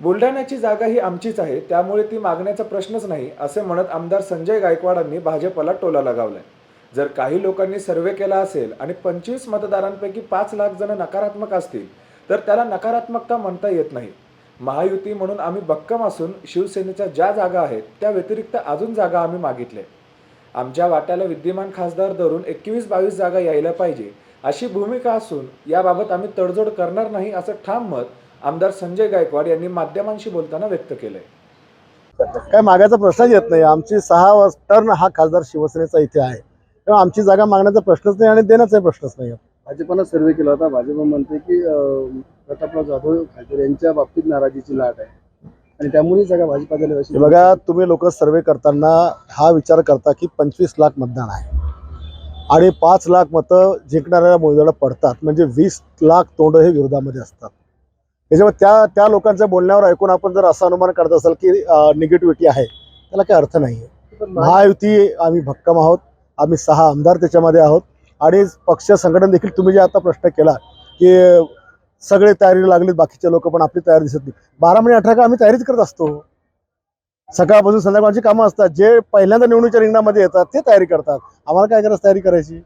बुलढाण्याची जागा ही आमचीच आहे, त्यामुळे ती मागण्याचा प्रश्नच नाही, असे म्हणत आमदार संजय गायकवाडांनी भाजपला टोला लगावलाय. जर काही लोकांनी सर्वे केला असेल आणि 25 मतदारांपैकी 5 लाख जण नकारात्मक असतील, तर त्याला नकारात्मकता म्हणता येत नाही. महायुती म्हणून आम्ही भक्कम असून शिवसेनेच्या ज्या जागा आहेत त्या व्यतिरिक्त अजून जागा आम्ही मागितल्या. आमच्या वाट्याला विद्यमान खासदार धरून 21-22 जागा यायला पाहिजे, अशी भूमिका असून याबाबत आम्ही तडजोड करणार नाही, असं ठाम मत आमदार संजय गायकवाड यांनी माध्यमांशी बोलताना व्यक्त केलंय. काय मागायचा प्रश्नच येत नाही. आमची 6 टर्न हा खासदार शिवसेनेचा इथे आहे, तेव्हा आमची जागा मागण्याचा प्रश्नच नाही आणि देण्याचा प्रश्नच नाही. भाजपनं सर्वे केला होता. भाजप म्हणते की प्रतापराव जाधव खासदार यांच्या बाबतीत नाराजीची लाट आहे आणि त्यामुळे जागा भाजपाला हे बघा, तुम्ही लोक सर्वे करताना हा विचार करता की 25 लाख मतदान आहे आणि 5 लाख मतं जिंकणाऱ्या उमेदवाराला पडतात, म्हणजे 20 लाख तोंड हे विरोधामध्ये असतात. त्याच्यामुळे त्या लोकांच्या बोलण्यावर ऐकून आपण जर असं अनुमान करत असाल की निगेटिव्हिटी आहे, त्याला काही अर्थ नाही आहे. महायुती आम्ही भक्कम आहोत, आम्ही 6 आमदार त्याच्यामध्ये आहोत आणि पक्ष संघटन देखील. तुम्ही जे आता प्रश्न केला की सगळे तयारीला लागलेत, बाकीचे लोक पण आपली तयारी दिसत नाही. 12 महिने 18 का आम्ही तयारीच करत असतो. सकाळपासून संध्याकाळची कामं असतात. जे पहिल्यांदा निवडणुकीच्या रिंगणामध्ये येतात ते तयारी करतात. आम्हाला काय करायचं तयारी करायची.